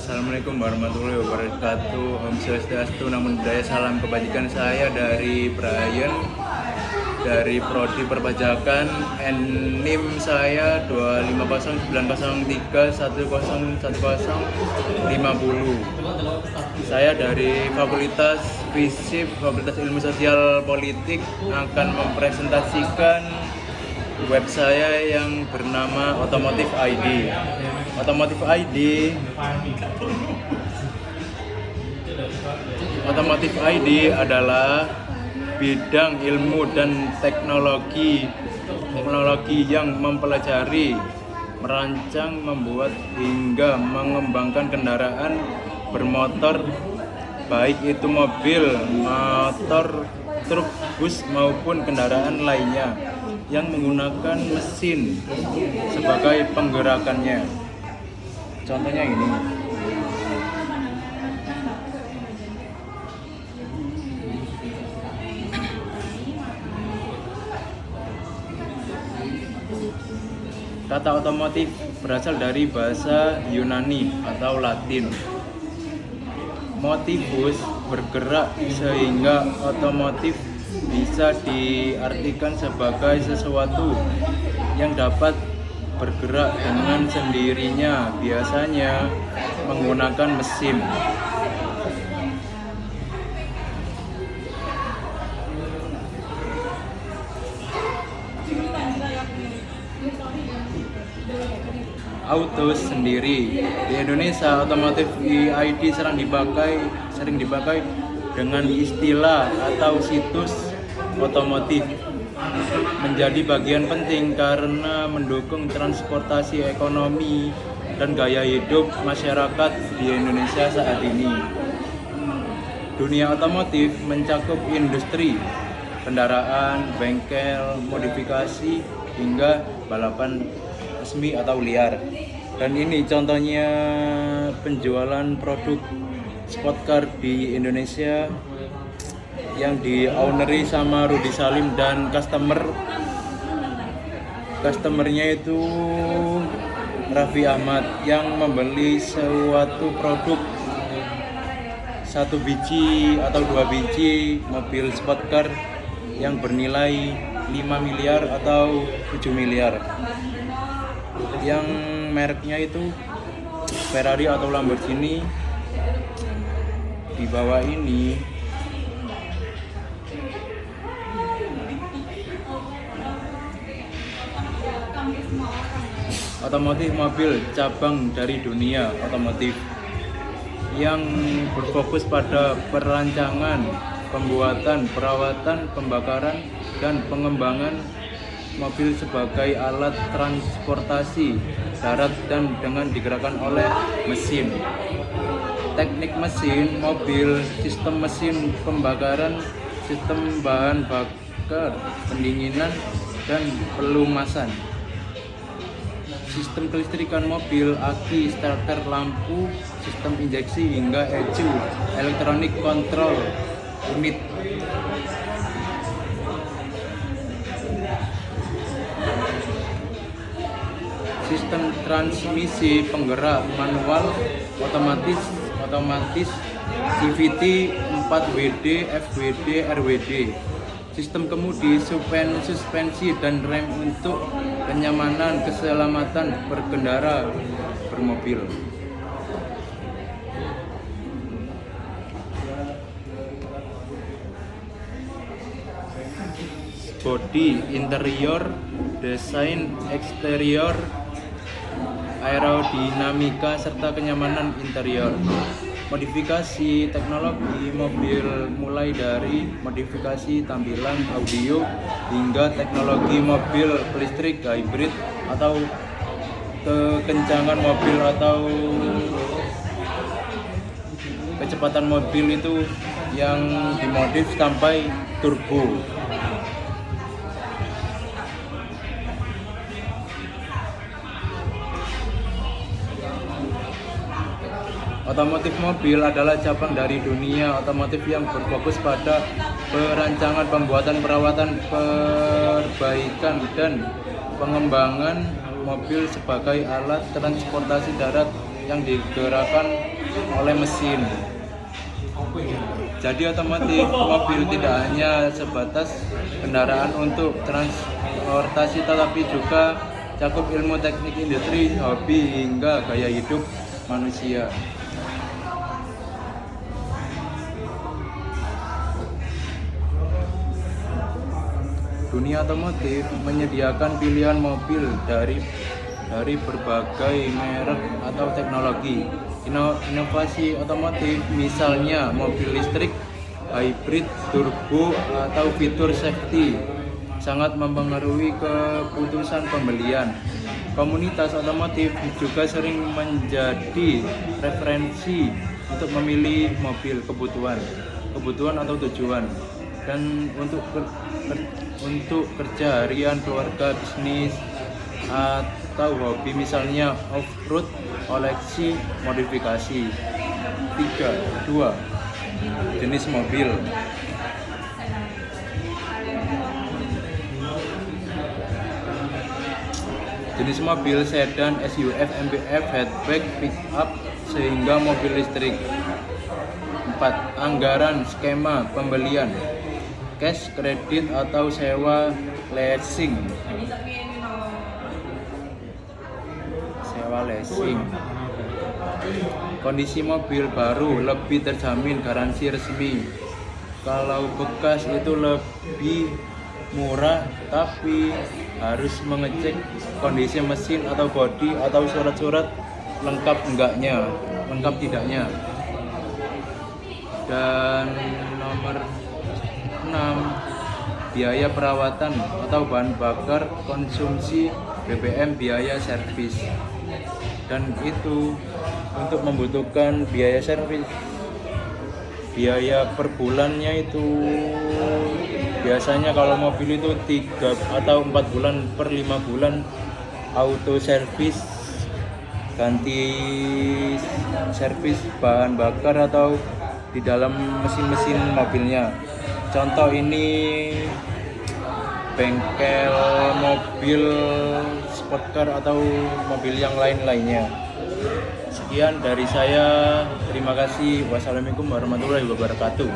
Assalamualaikum warahmatullahi wabarakatuh. Om Swastiastu, Namo Buddhaya, salam kebajikan. Saya dari Brian dari Prodi Perpajakan. NIM saya 2509031011050. Saya dari Fakultas FISIP, Fakultas Ilmu Sosial Politik, akan mempresentasikan web saya yang bernama Otomotif ID. Otomotif ID adalah bidang ilmu dan teknologi yang mempelajari, merancang, membuat hingga mengembangkan kendaraan bermotor, baik itu mobil, motor, truk, bus maupun kendaraan lainnya yang menggunakan mesin sebagai penggerakannya. Contohnya ini. Kata otomotif berasal dari bahasa Yunani atau Latin. Motivus bergerak, sehingga otomotif bisa diartikan sebagai sesuatu yang dapat bergerak dengan sendirinya, biasanya menggunakan mesin. Auto sendiri. Di Indonesia, otomotif ID sering dipakai dengan istilah atau situs otomotif, menjadi bagian penting karena mendukung transportasi ekonomi dan gaya hidup masyarakat di Indonesia saat ini. Dunia otomotif mencakup industri, kendaraan, bengkel, modifikasi, hingga balapan resmi atau liar. Dan ini contohnya penjualan produk sport car di Indonesia yang di-owneri sama Rudy Salim, dan customernya itu Raffi Ahmad yang membeli suatu produk 1 biji atau 2 biji mobil sport car yang bernilai 5 miliar atau 7 miliar. Yang mereknya itu Ferrari atau Lamborghini. Di bawah ini otomotif mobil cabang dari dunia otomotif yang berfokus pada perancangan, pembuatan, perawatan, pembakaran, dan pengembangan mobil sebagai alat transportasi darat dan dengan digerakkan oleh mesin. Teknik mesin mobil, sistem mesin pembakaran, sistem bahan bakar, pendinginan, dan pelumasan. Sistem kelistrikan mobil, aki, starter, lampu, sistem injeksi, hingga ECU, electronic control unit. Sistem transmisi penggerak manual, otomatis, CVT, 4WD, FWD, RWD. Sistem kemudi, suspensi, dan rem untuk kenyamanan, keselamatan berkendara bermobil. Bodi, interior, desain eksterior, aerodinamika, serta kenyamanan interior. Modifikasi teknologi mobil mulai dari modifikasi tampilan, audio, hingga teknologi mobil listrik, hybrid, atau kekencangan mobil atau kecepatan mobil itu yang dimodif sampai turbo. Otomotif mobil adalah cabang dari dunia otomotif yang berfokus pada perancangan, pembuatan, perawatan, perbaikan, dan pengembangan mobil sebagai alat transportasi darat yang digerakkan oleh mesin. Jadi otomotif mobil tidak hanya sebatas kendaraan untuk transportasi, tetapi juga cakup ilmu teknik industri, hobi, hingga gaya hidup manusia. Dunia otomotif menyediakan pilihan mobil dari berbagai merek atau teknologi. Inovasi otomotif misalnya mobil listrik, hybrid, turbo, atau fitur safety sangat mempengaruhi keputusan pembelian. Komunitas otomotif juga sering menjadi referensi untuk memilih mobil kebutuhan atau tujuan, dan untuk kerja harian, keluarga, bisnis, atau hobi misalnya off-road, koleksi, modifikasi. 2. Jenis mobil. Jenis mobil sedan, SUV, MPV, hatchback, pick-up, sehingga mobil listrik. 4. Anggaran, skema pembelian, cash, kredit, atau sewa leasing. Kondisi mobil baru lebih terjamin garansi resmi. Kalau bekas itu lebih murah, tapi harus mengecek kondisi mesin atau bodi atau surat-surat lengkap tidaknya. Dan nomor 6, biaya perawatan atau bahan bakar, konsumsi BBM, biaya servis. Dan itu untuk membutuhkan biaya servis, biaya per bulannya itu biasanya kalau mobil itu 3 atau 4 bulan per 5 bulan auto servis, ganti servis bahan bakar atau di dalam mesin-mesin mobilnya. Contoh ini bengkel mobil sportcar atau mobil yang lain-lainnya. Sekian dari saya, terima kasih. Wassalamualaikum warahmatullahi wabarakatuh.